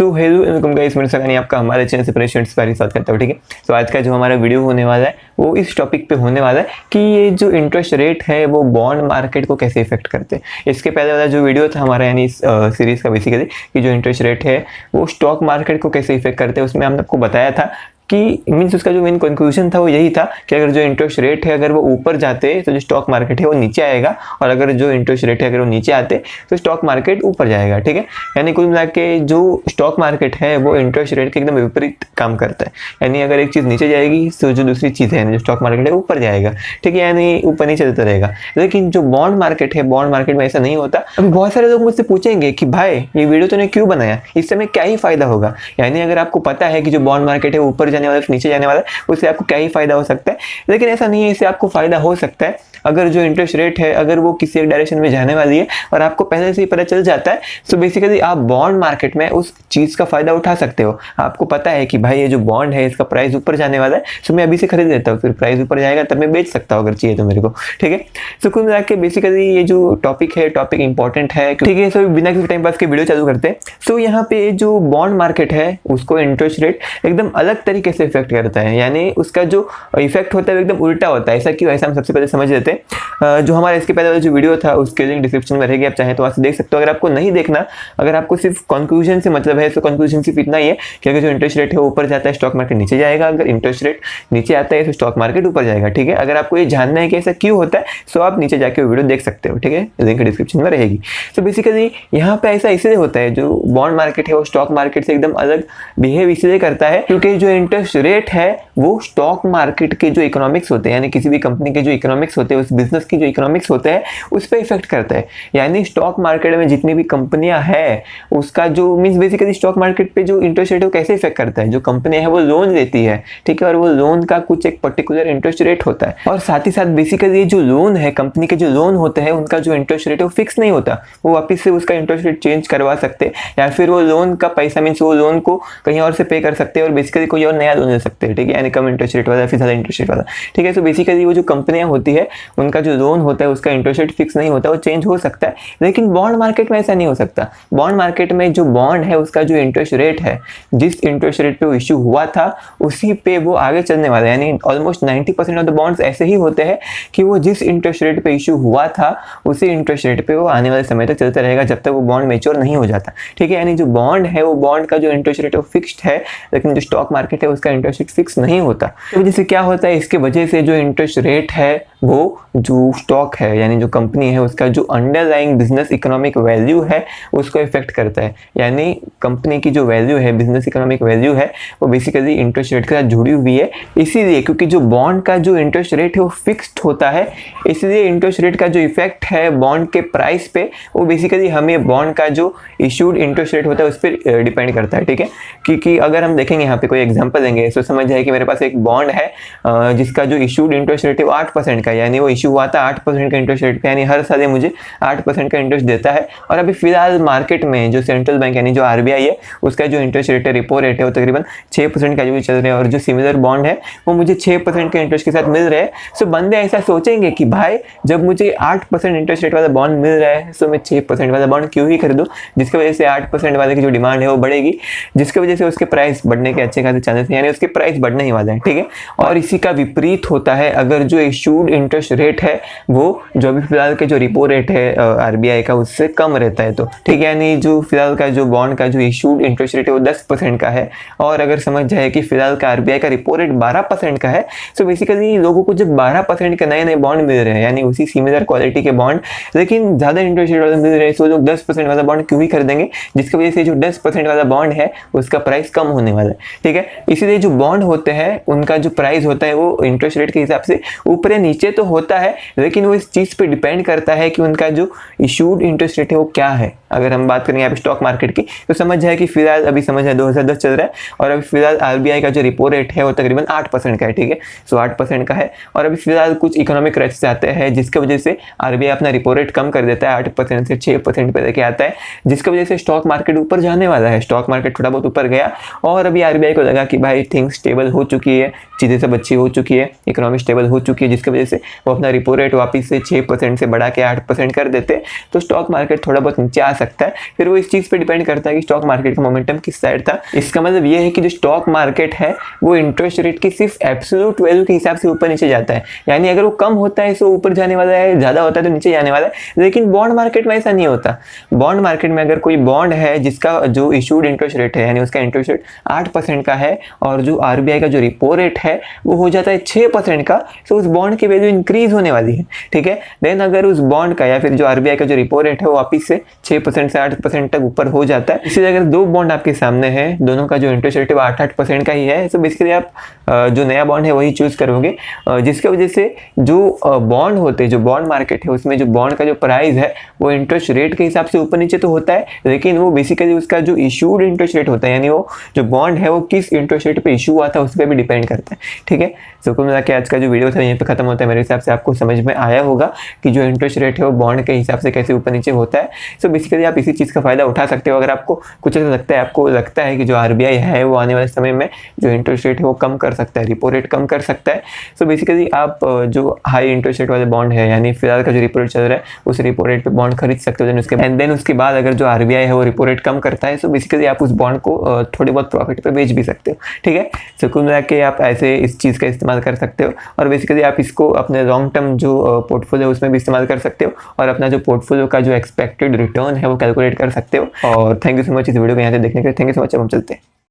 So hello welcome guys, मेरे साथ आपका हमारे चैनल से प्रेजेंट्स पर स्वागत करता हूँ। ठीक है, तो आज का जो हमारा वीडियो होने वाला है वो इस टॉपिक पे होने वाला है कि ये जो इंटरेस्ट रेट है वो बॉन्ड मार्केट को कैसे इफेक्ट करते हैं। इसके पहले वाला जो वीडियो था हमारा यानी इस सीरीज का बेसिकली कि जो इंटरेस्ट रेट है वो स्टॉक मार्केट को कैसे इफेक्ट करते हैं, उसमें हमने आपको बताया था कि मीन्स उसका जो मेन कंक्लूजन था वो यही था कि अगर जो इंटरेस्ट रेट है अगर वो ऊपर जाते तो जो स्टॉक मार्केट है वो नीचे आएगा, और अगर जो इंटरेस्ट रेट है अगर वो नीचे आते तो स्टॉक मार्केट ऊपर जाएगा। ठीक है, यानी कुल मिला के जो स्टॉक मार्केट है वो इंटरेस्ट रेट के एकदम विपरीत काम करता है। यानी अगर एक चीज़ नीचे जाएगी तो जो दूसरी चीज़ है जो स्टॉक मार्केट है ऊपर जाएगा। ठीक है, यानी ऊपर नीचे चलता रहेगा। लेकिन जो बॉन्ड मार्केट है, बॉन्ड मार्केट में ऐसा नहीं होता। अभी बहुत सारे लोग मुझसे पूछेंगे कि भाई ये वीडियो तूने क्यों बनाया, इससे हमें क्या ही फायदा होगा। यानी अगर आपको पता है कि जो बॉन्ड मार्केट है ऊपर जाने वाला नीचे जाने वाला उससे आपको क्या ही फायदा हो सकता है, लेकिन ऐसा नहीं है। इससे आपको फायदा हो सकता है अगर जो इंटरेस्ट रेट है अगर वो किसी एक डायरेक्शन में जाने वाली है और आपको पहले से ही पता चल जाता है, तो बेसिकली आप बॉन्ड मार्केट में उस चीज का फायदा उठा सकते हो। आपको पता है कि भाई ये जो बॉन्ड है इसका प्राइस ऊपर जाने वाला है, तो मैं अभी से खरीद लेता हूँ, फिर प्राइस ऊपर जाएगा तब मैं बेच सकता हूँ अगर चाहिए तो मेरे को। ठीक है, तो कुल मिला के बेसिकली ये जो टॉपिक है टॉपिक इंपॉर्टेंट है। ठीक है, सो बिना किसी टाइम पास के वीडियो चालू करते हैं। सो यहाँ पे जो बॉन्ड मार्केट है उसको इंटरेस्ट रेट एकदम अलग तरीके से इफेक्ट करता है, यानी उसका जो इफेक्ट होता है वो एकदम उल्टा होता है। ऐसा क्यों, ऐसा हम सबसे पहले समझ लेते हैं। जो हमारा इसके पहले वाला जो वीडियो था उसके लिंक डिस्क्रिप्शन में रहेगी, आप चाहें तो वहां से देख सकते हो। अगर आपको नहीं देखना, अगर आपको सिर्फ कंक्लूजन से मतलब है तो कंक्लूजन सिर्फ इतना ही है कि अगर जो इंटरेस्ट रेट है ऊपर जाता है स्टॉक मार्केट नीचे जाएगा, अगर इंटरेस्ट रेट नीचे आता है तो स्टॉक मार्केट ऊपर जाएगा। ठीक है, अगर आपको ये जानना है कि ऐसा क्यों होता है तो आप नीचे जाके वीडियो देख सकते हो। ठीक है, लिंक डिस्क्रिप्शन में रहेगी। तो बेसिकली यहाँ पे ऐसा इसलिए होता है, जो बॉन्ड मार्केट है वो स्टॉक मार्केट से एकदम अलग बिहेव इसलिए करता है क्योंकि जो इंटरेस्ट रेट है वो स्टॉक मार्केट के जो इकोनॉमिक्स होते हैं, यानी किसी भी कंपनी के जो इकोनॉमिक्स होते हैं, उस बिजनेस की जो इकोनॉमिक्स होते हैं उस पर इफेक्ट करता है। यानी स्टॉक मार्केट में जितनी भी कंपनियां हैं उसका जो मींस बेसिकली स्टॉक मार्केट पे जो इंटरेस्ट रेट है वो कैसे इफेक्ट करता है। जो कंपनी है वो लोन लेती है, ठीक है, और वो लोन का कुछ एक पर्टिकुलर इंटरेस्ट रेट होता है, और साथ ही साथ बेसिकली जो लोन है कंपनी के जो लोन होते हैं उनका जो इंटरेस्ट रेट है वो फिक्स नहीं होता। वो वापिस से उसका इंटरेस्ट रेट चेंज करवा सकते हैं, या फिर वो लोन का पैसा मीन्स वो लोन को कहीं और से पे कर सकते हैं और बेसिकली कोई और नया लोन ले सकते हैं। ठीक है, यानी कम इंटरेस्ट रेट वाला फिर ज़्यादा इंटरेस्ट रेट वाला। ठीक है, तो बेसिकली वो जो कंपनियां होती है उनका जो लोन होता है उसका इंटरेस्ट रेट फिक्स नहीं होता, वो चेंज हो सकता है। लेकिन बॉन्ड मार्केट में ऐसा नहीं हो सकता। बॉन्ड मार्केट में जो बॉन्ड है उसका जो इंटरेस्ट रेट है, जिस इंटरेस्ट रेट पे वो इश्यू हुआ था उसी पे वो आगे चलने वाला है। यानी ऑलमोस्ट 90% ऑफ द बॉन्ड्स ऐसे ही होते हैं कि वो जिस इंटरेस्ट रेट पे इश्यू हुआ था उसी इंटरेस्ट रेट पे वो आने वाले समय तक चलता रहेगा जब तक वो बॉन्ड मैच्योर नहीं हो जाता। ठीक है, यानी जो बॉन्ड है वो बॉन्ड का जो इंटरेस्ट रेट है वो फिक्स्ड है, लेकिन जो स्टॉक मार्केट है उसका इंटरेस्ट रेट फिक्स नहीं होता। तो वजह से क्या होता है, इसके वजह से जो इंटरेस्ट रेट है वो जो स्टॉक है यानी जो कंपनी है उसका जो अंडरलाइंग बिजनेस इकोनॉमिक वैल्यू है उसको इफेक्ट करता है। यानी कंपनी की जो वैल्यू है, बिजनेस इकोनॉमिक वैल्यू है, वो बेसिकली इंटरेस्ट रेट के साथ जुड़ी हुई है। इसीलिए क्योंकि जो बॉन्ड का जो इंटरेस्ट रेट है वो फिक्स्ड होता है, इसलिए इंटरेस्ट रेट का जो इफेक्ट है बॉन्ड के प्राइस पे वो बेसिकली हमें बॉन्ड का जो इशूड इंटरेस्ट रेट होता है उस पर डिपेंड करता है। ठीक है, क्योंकि अगर हम देखेंगे यहाँ पे कोई एग्जाम्पल देंगे तो समझ जाए कि मेरे पास एक बॉन्ड है जिसका जो इशूड इंटरेस्ट रेट है वो 8% का, यानी वो इशू हुआ था 8% का इंटरेस्ट रेट पे, यानी हर साल ये मुझे 8% का इंटरेस्ट देता है। और अभी फिलहाल मार्केट में जो सेंट्रल बैंक यानी जो आरबीआई है उसका जो इंटरेस्ट रेट है, रेपो रेट है, वो तकरीबन 6% का जो चल रहा है, और जो सिमिलर बॉन्ड है वो मुझे 6% के इंटरेस्ट के साथ मिल रहे हैं। सो बंदे ऐसा सोचेंगे कि भाई जब मुझे 8% इंटरेस्ट रेट वाला बॉन्ड मिल रहा है तो मैं 6% वाला बॉन्ड क्यों ही खरीदूं, जिसकी वजह से 8% वाले की जो डिमांड है वो बढ़ेगी, जिसकी वजह से उसके प्राइस बढ़ने के अच्छे खासे चांसेस हैं, यानी उसके प्राइस बढ़ने ही वाले हैं। ठीक है, और इसी का विपरीत होता है अगर जो इशूड इंटरेस्ट रेट है वो जो अभी फिलहाल के जो रिपो रेट है आरबीआई का उससे कम रहता है। तो ठीक है, यानी जो फिलहाल का जो बॉन्ड का जो इशूड इंटरेस्ट रेट है वो 10% का है, और अगर समझ जाए कि फिलहाल का आरबीआई का रिपो रेट 12% का है, तो बेसिकली लोगों को जब 12% के नए नए बॉन्ड मिल रहे हैं यानी उसी सिमिलर क्वालिटी के बॉन्ड लेकिन ज्यादा इंटरेस्ट रेट वाले मिल रहे हैं, तो लोग 10% वाला बॉन्ड क्यों ही खरीदेंगे, जिसकी वजह से जो 10% वाला बॉन्ड है उसका प्राइस कम होने वाला है। ठीक है, इसीलिए जो बॉन्ड होते हैं उनका जो प्राइस होता है वो इंटरेस्ट रेट के हिसाब से ऊपर या नीचे तो होता है, लेकिन वो इस चीज पे डिपेंड करता है कि उनका जो इशूड इंटरेस्ट रेट है वो क्या है। अगर हम बात करें यहाँ पे स्टॉक मार्केट की तो समझ जाए कि फिलहाल अभी समझ है 2010 चल रहा है, और अभी फिलहाल आरबीआई का जो रिपो रेट है वो तकरीबन 8% का है। ठीक है, सो 8% का है, और अभी फिलहाल कुछ इकोनॉमिक क्राइसिस आते हैं जिसकी वजह से आरबीआई अपना रिपो रेट कम कर देता है, 8% से 6% पे लेके आता है, जिसकी वजह से स्टॉक मार्केट ऊपर जाने वाला है। स्टॉक मार्केट थोड़ा बहुत ऊपर गया और अभी आरबीआई को लगा कि भाई थिंग्स स्टेबल हो चुकी है, चीज़ें सब अच्छी हो चुकी है, इकोनॉमी स्टेबल हो चुकी है, जिसकी वजह से वो अपना रिपो रेट वापस से 6% से बढ़ा के 8% कर देते तो स्टॉक मार्केट थोड़ा बहुत नीचे आ सकता है। फिर वो इस चीज़ पे डिपेंड करता है कि स्टॉक मार्केट का मोमेंटम किस साइड था। इसका मतलब ये है कि जो स्टॉक मार्केट है वो इंटरेस्ट रेट की सिर्फ एब्सोल्यूट वैल्यू के हिसाब से ऊपर नीचे जाता है, यानी अगर वो कम होता है तो ऊपर जाने वाला है, ज़्यादा होता है तो नीचे जाने वाला है। लेकिन बॉन्ड मार्केट में ऐसा नहीं होता। बॉन्ड मार्केट में अगर कोई बॉन्ड है जिसका जो इशूड इंटरेस्ट रेट है यानी उसका इंटरेस्ट रेट 8% का है और जो RBI का जो रिपो रेट है वो हो जाता है 6% का, तो उस बॉन्ड की वैल्यू इंक्रीज होने वाली है। ठीक है, देन अगर उस बॉन्ड का या फिर जो RBI का जो रिपो रेट है वो वापिस से 6% से 8% तक ऊपर हो जाता है। इसी अगर दो बॉन्ड आपके सामने है, दोनों का जो इंटरेस्ट रेट है वो 8% का ही है, तो बेसिकली आप जो नया बॉन्ड है वही चूज करोगे, जिसके वजह से जो बॉन्ड होते हैं, जो बॉन्ड मार्केट है उसमें जो बॉन्ड का जो प्राइस है वो इंटरेस्ट रेट के हिसाब से ऊपर नीचे तो होता है, लेकिन वो बेसिकली उसका जो इशूड इंटरेस्ट रेट होता है यानी वो जो बॉन्ड है वो किस इंटरेस्ट रेट पे इशू हुआ था उस पर भी डिपेंड करता है। ठीक है, तो कुल मिला के आज का जो वीडियो था यहीं पे खत्म होता है। मेरे हिसाब से आपको समझ में आया होगा कि जो इंटरेस्ट रेट है वो बॉन्ड के हिसाब से कैसे ऊपर नीचे होता है। सो बेसिकली आप इसी चीज़ का फायदा उठा सकते हो। अगर आपको कुछ ऐसा लगता है, आपको लगता है कि जो RBI है वो आने वाले समय में जो इंटरेस्ट रेट है वो कम कर सकता है, रिपो रेट कम कर सकता है, सो बेसिकली आप जो हाई इंटरेस्ट रेट वाले बॉन्ड है यानी फिलहाल का जो रिपो रेट चल रहा है उस रिपो रेट पे बॉन्ड खरीद सकते हो। देन उसके बाद अगर जो RBI है वो रिपो रेट कम करता है, सो बेसिकली आप उस बॉन्ड को थोड़ी बहुत प्रॉफिट पे बेच भी सकते हो। ठीक है, सो कुल मिला के आप ऐसे इस चीज़ का इस्तेमाल कर सकते हो और बेसिकली आप इसको अपने लॉन्ग टर्म जो पोर्टफोलियो है उसमें भी इस्तेमाल कर सकते हो और अपना जो पोर्टफोलियो का जो एक्सपेक्टेड रिटर्न है वो कैलकुलेट कर सकते हो। और थैंक यू सो मच इस वीडियो को यहाँ से देखने के लिए। Thank you so much. अब हम चलते हैं।